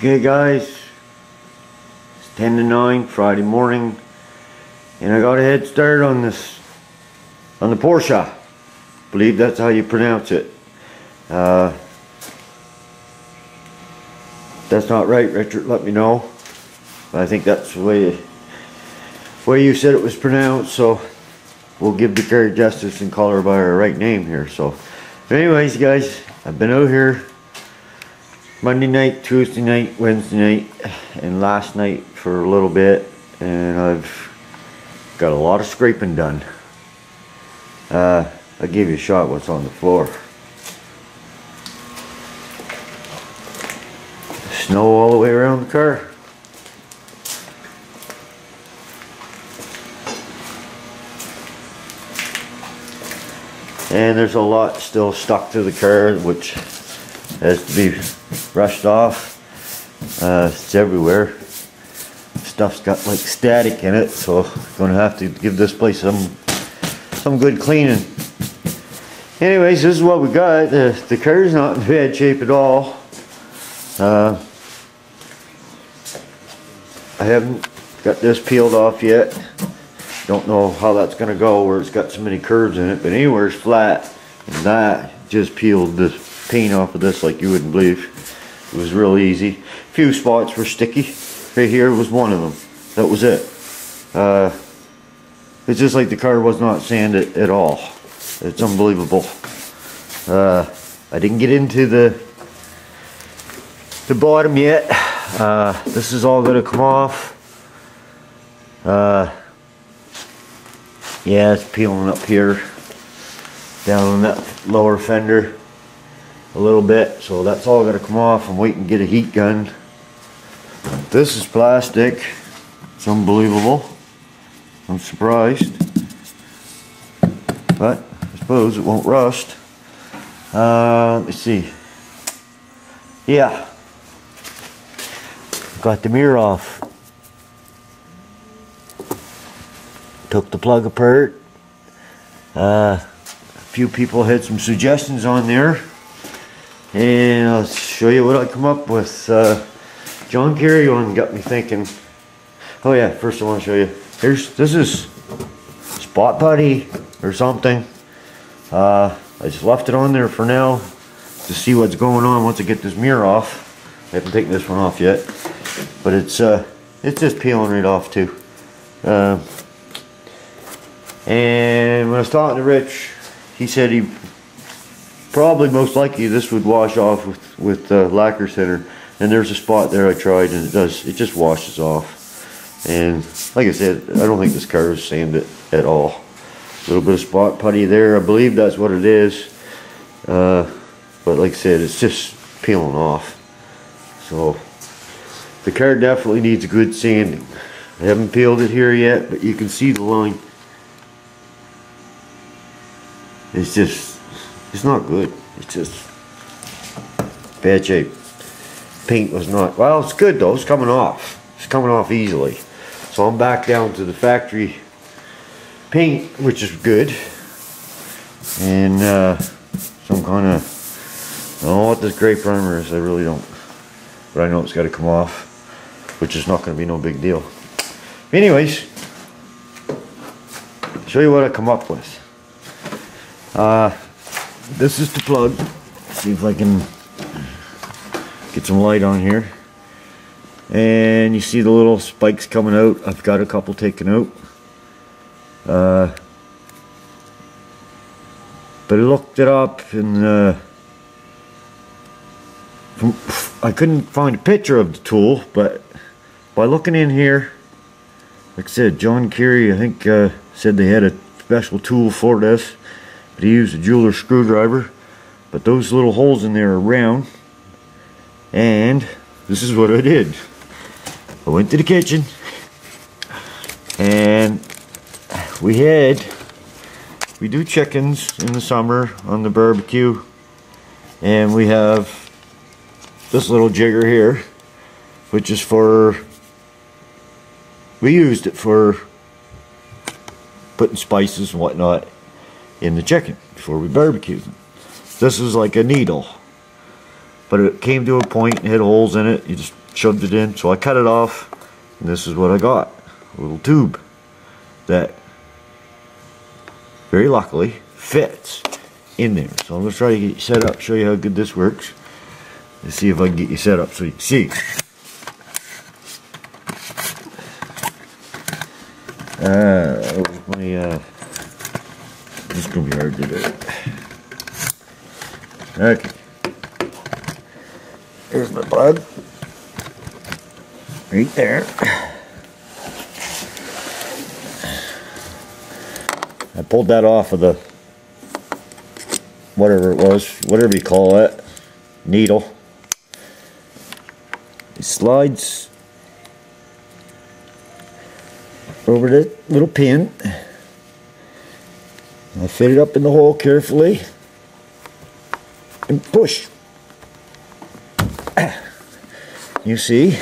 Okay guys, it's 10 to 9 Friday morning and I got a head start on this, on the Porsche. I believe that's how you pronounce it. That's not right, Richard, let me know. But I think that's the way you said it was pronounced, so we'll give the car justice and call her by her right name here. So anyways guys, I've been out here Monday night, Tuesday night, Wednesday night, and last night for a little bit, and I've got a lot of scraping done. I'll give you a shot what's on the floor. Snow all the way around the car. And there's a lot still stuck to the car which has to be brushed off. It's everywhere. Stuff's got like static in it, so I'm gonna have to give this place some good cleaning. Anyways, this is what we got. The car's not in bad shape at all. I haven't got this peeled off yet. Don't know how that's gonna go where it's got so many curves in it, but anywhere it's flat, and that just peeled the paint off of this like you wouldn't believe. It was real easy. A few spots were sticky. Right here was one of them. That was it. It's just like the car was not sanded at all. It's unbelievable. I didn't get into the bottom yet. This is all gonna come off. Yeah, it's peeling up here, down on that lower fender a little bit, so that's all gonna come off. I'm waiting to get a heat gun. This is plastic. It's unbelievable. I'm surprised, but I suppose it won't rust. Let me see. Yeah, got the mirror off. Took the plug apart. A few people had some suggestions on there, and I'll show you what I come up with. John Kerry one got me thinking. Oh yeah, first I want to show you. This is Spot Buddy or something. I just left it on there for now to see what's going on once I get this mirror off. I haven't taken this one off yet, but it's just peeling right off too. And when I was talking to Rich, he said he probably most likely this would wash off with lacquer thinner. And there's a spot there I tried, and it just washes off. And like I said, I don't think this car is sanded at all. A little bit of spot putty there, I believe that's what it is. But like I said, it's just peeling off. So the car definitely needs good sanding. I haven't peeled it here yet, but you can see the line. It's not good. It's just bad shape. Paint was not, well, it's good though. It's coming off. It's coming off easily. So I'm back down to the factory paint, which is good. And some kind of, I don't know what this gray primer is. I really don't. But I know it's got to come off, which is not going to be no big deal. Anyways, show you what I come up with. This is the plug. See if I can get some light on here. And you see the little spikes coming out. I've got a couple taken out. But I looked it up and I couldn't find a picture of the tool, but by looking in here, like I said, John Kerry I think said they had a special tool for this, but he used a jeweler's screwdriver. But those little holes in there are round. And this is what I did. I went to the kitchen and we do chickens in the summer on the barbecue, and we have this little jigger here, which is we used it for putting spices and whatnot in the chicken before we barbecued them. This is like a needle. but it came to a point and had holes in it. You just shoved it in, so I cut it off, and this is what I got. A little tube that very luckily fits in there. So I'm going to try to get you set up, show you how good this works. Let's see if I can get you set up so you can see. This is going to be hard to do. Okay. Here's my plug. Right there. I pulled that off of the, whatever it was, whatever you call it, needle. It slides over the little pin. I fit it up in the hole carefully and push. You see,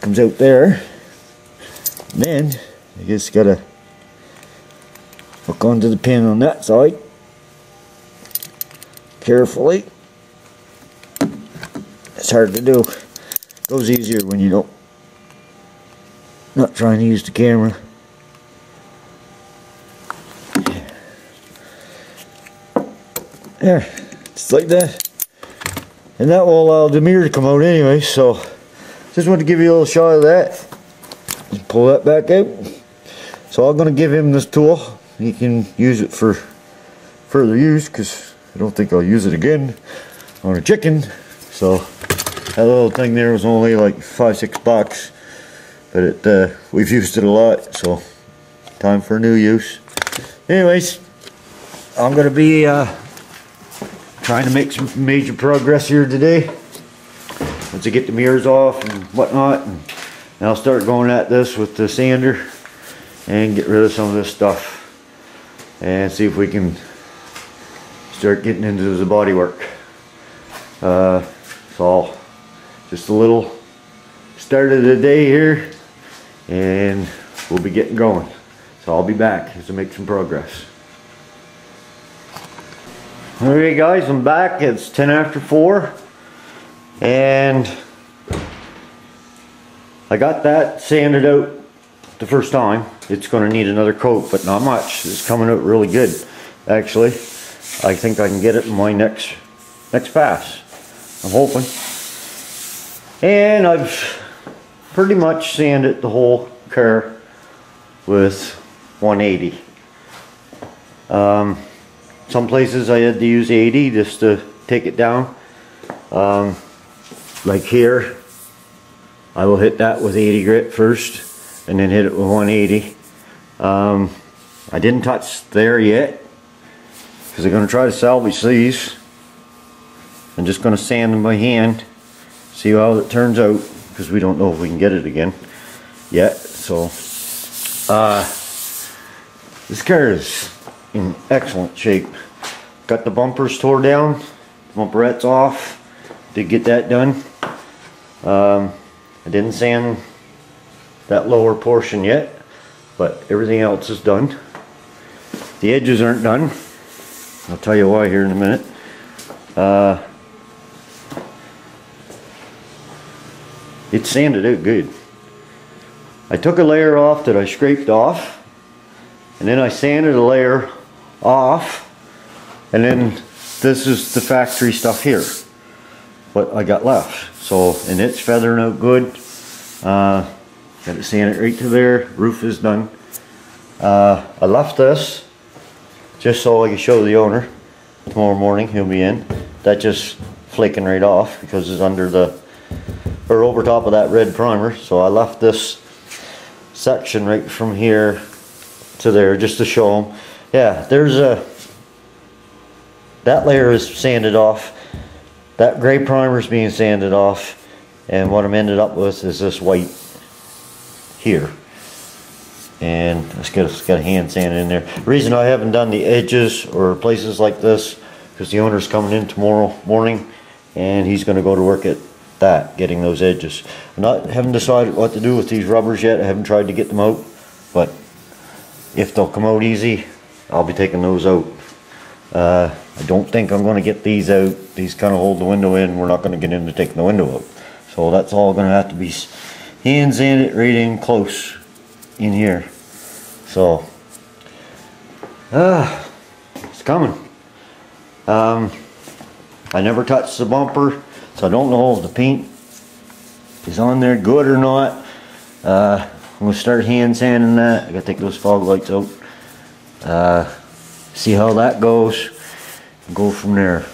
comes out there. And then I just gotta hook onto the pin on that side carefully. It's hard to do. Goes easier when you don't not trying to use the camera. There, just like that. And that will allow the mirror to come out anyway, so just want to give you a little shot of that. Just pull that back out. So I'm going to give him this tool. He can use it for further use, because I don't think I'll use it again on a chicken. So that little thing there was only like $5-6, but we've used it a lot, so time for a new use. Anyways, I'm going to be trying to make some major progress here today. Once I get the mirrors off and whatnot, and I'll start going at this with the sander and get rid of some of this stuff and see if we can start getting into the body work. So just a little start of the day here, and we'll be getting going. So I'll be back as I make some progress. Alright guys, I'm back. It's 10 after 4, and I got that sanded out the first time. It's going to need another coat, but not much. It's coming out really good, actually. I think I can get it in my next pass. I'm hoping. And I've pretty much sanded the whole car with 180. Some places I had to use 80 just to take it down. Like here, I will hit that with 80 grit first, and then hit it with 180. I didn't touch there yet, because I'm going to try to salvage these. I'm just going to sand them by hand, see how it turns out, because we don't know if we can get it again yet. So this car is in excellent shape. Got the bumpers tore down, bumperettes off, did get that done. I didn't sand that lower portion yet, but everything else is done. The edges aren't done. I'll tell you why here in a minute. It's sanded out good. I took a layer off that I scraped off, and then I sanded a layer off, and then this is the factory stuff here, what I got left. So, and it's feathering out good. Got to sand it right to there. Roof is done. I left this just so I can show the owner tomorrow morning. He'll be in. That just flaking right off because it's under the, or over top of that red primer. So I left this section right from here to there just to show them. Yeah, there's a, that layer is sanded off. That gray primer is being sanded off, and what I'm ended up with is this white here. And it's got a hand sand in there. The reason I haven't done the edges or places like this, because the owner's coming in tomorrow morning, and he's going to go to work at that, getting those edges. Haven't decided what to do with these rubbers yet. I haven't tried to get them out, but if they'll come out easy, I'll be taking those out. I don't think I'm going to get these out. These kind of hold the window in. We're not going to get into taking the window out. So that's all going to have to be hand sanded right in close in here. So, it's coming. I never touched the bumper, so I don't know if the paint is on there good or not. I'm going to start hand sanding that. I got to take those fog lights out. See how that goes. Go from there.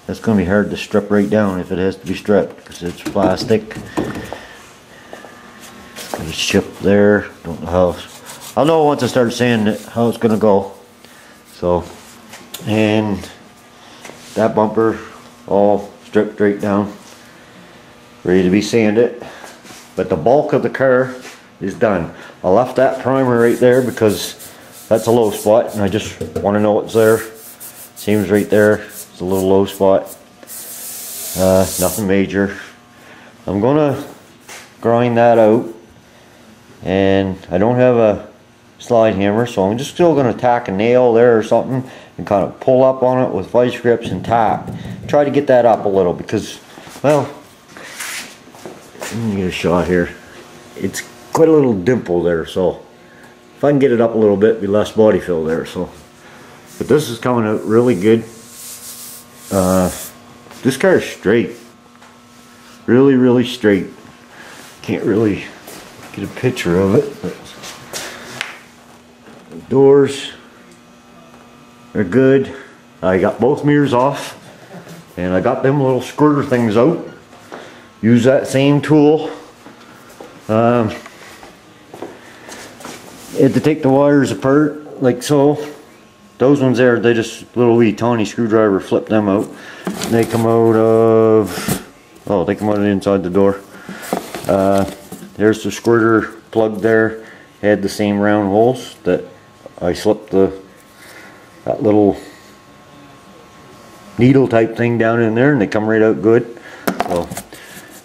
That's going to be hard to strip right down if it has to be stripped because it's plastic. Got a chip there. Don't know how. I'll know once I start sanding it how it's going to go. So, and that bumper all stripped right down, ready to be sanded. But the bulk of the car is done. I left that primer right there because that's a low spot and I just want to know what's there. Seems right there, it's a little low spot. Nothing major. I'm gonna grind that out, and I don't have a slide hammer, so I'm just still gonna tack a nail there or something and kind of pull up on it with vice grips and tap. Try to get that up a little because, well, let me get a shot here. It's quite a little dimple there, so if I can get it up a little bit, be less body fill there. So, but this is coming out really good. This car is straight, really straight. Can't really get a picture of it, but the doors are good. I got both mirrors off, and I got them little squirter things out. Use that same tool. Had to take the wires apart like so. Those ones there, they just little wee tiny screwdriver, flip them out. They come out of, oh, they come out of inside the door. There's the squirter plug there. Had the same round holes that I slipped that little needle type thing down in there, and they come right out good. So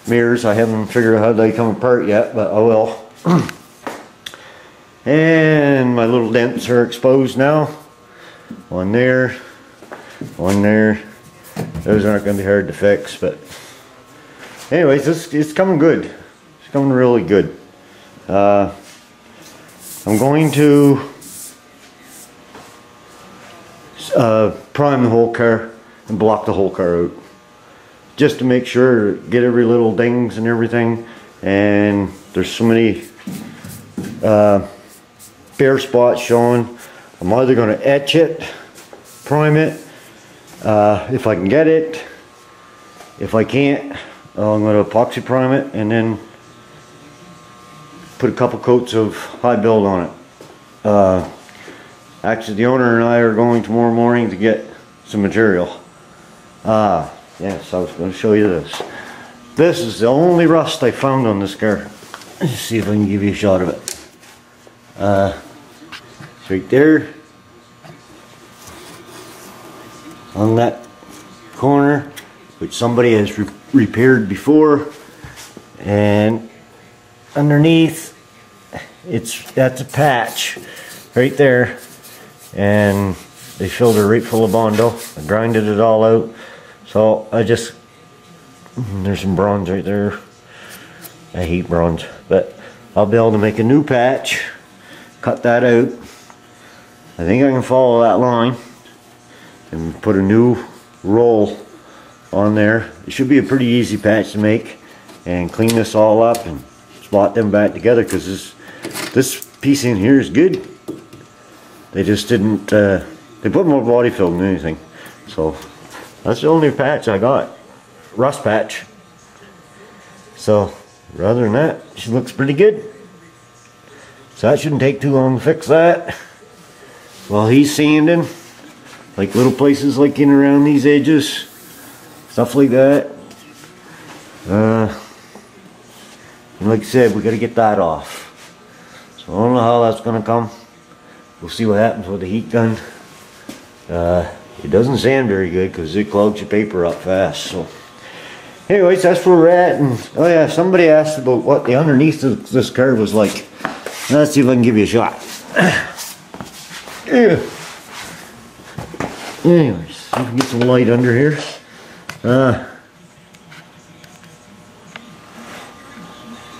mirrors, I haven't figured out how they come apart yet, but I will. And my little dents are exposed now. One there, one there. Those aren't going to be hard to fix, but anyways, it's coming good. It's coming really good. I'm going to prime the whole car and block the whole car out, just to make sure, get every little dings and everything. And there's so many bare spots showing. I'm either going to etch it, prime it, if I can get it. If I can't, I'm going to epoxy prime it and then put a couple coats of high build on it. Actually, the owner and I are going tomorrow morning to get some material. Yes, I was going to show you this. This is the only rust I found on this car. Let's see if I can give you a shot of it. It's right there on that corner, which somebody has repaired before, and underneath that's a patch right there, and they filled it right full of Bondo. I grinded it all out, so there's some bronze right there. I hate bronze, but I'll be able to make a new patch, cut that out. I think I can follow that line and put a new roll on there. It should be a pretty easy patch to make, and clean this all up and slot them back together, because this piece in here is good. They just didn't, they put more body fill than anything. So that's the only patch I got, rust patch. So rather than that, she looks pretty good. So that shouldn't take too long to fix that. While he's sanding, like little places like in around these edges, stuff like that. And like I said, we got to get that off. So I don't know how that's going to come. We'll see what happens with the heat gun. It doesn't sand very good because it clogs your paper up fast. So anyways, that's where we're at. And oh yeah, somebody asked about what the underneath of this car was like. Let's see if I can give you a shot. Yeah. Anyways, see if we can get some light under here.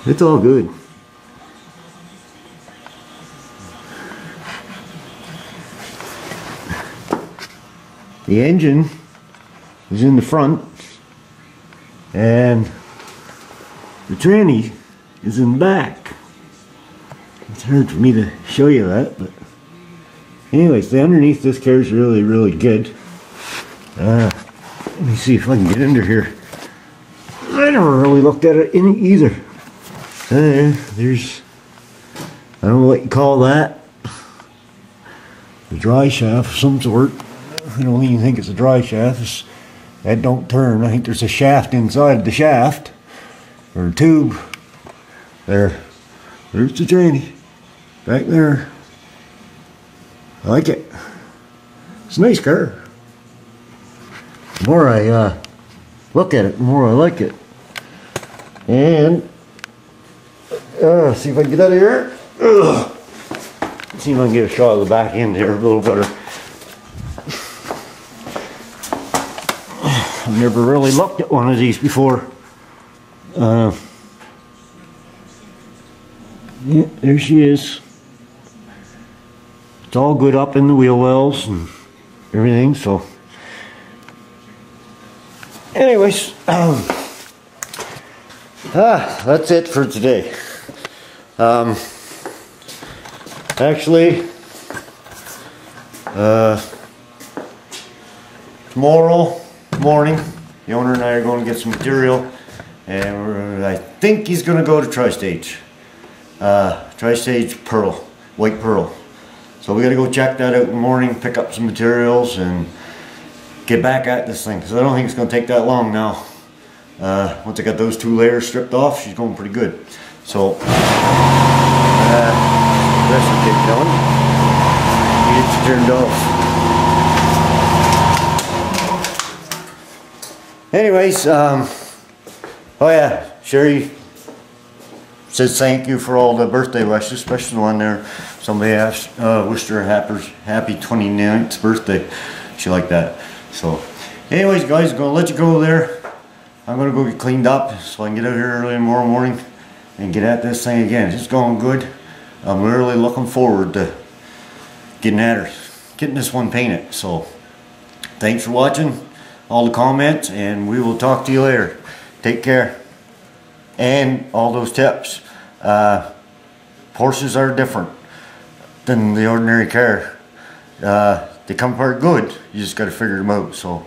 It's all good. The engine is in the front and the tranny is in the back. It's hard for me to show you that, but anyways, the underneath this car is really, really good. Let me see if I can get under here. I never really looked at it in either. There's, I don't know what you call that. A dry shaft of some sort. I don't even think it's a dry shaft. That don't turn. I think there's a shaft inside the shaft. Or a tube. There's the tranny. Back there. I like it. It's a nice car. The more I look at it, the more I like it. And see if I can get out of here. See if I can get a shot of the back end here a little better. I've never really looked at one of these before. Yeah, there she is. It's all good up in the wheel wells and everything, so. Anyways, that's it for today. Actually, tomorrow morning, the owner and I are going to get some material, and I think he's going to go to Tri-Stage. Tri-Stage Pearl, white pearl. So we got to go check that out in the morning, pick up some materials, and get back at this thing, because I don't think it's going to take that long now. Once I got those 2 layers stripped off, she's going pretty good. So, this will get going. It's turned off. Anyways, oh yeah, Sherry says thank you for all the birthday wishes, especially the one there. Somebody asked, wished her a happy 29th birthday. She liked that. So, anyways, guys, I'm gonna let you go there. I'm gonna go get cleaned up so I can get out here early tomorrow morning and get at this thing again. It's going good. I'm really looking forward to getting at her, getting this one painted. So, thanks for watching all the comments, and we will talk to you later. Take care. And all those tips. Porsches are different than the ordinary car. They come apart good. You just got to figure them out. So,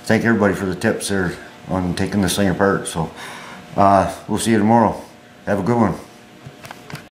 thank everybody for the tips there on taking this thing apart. So, we'll see you tomorrow. Have a good one.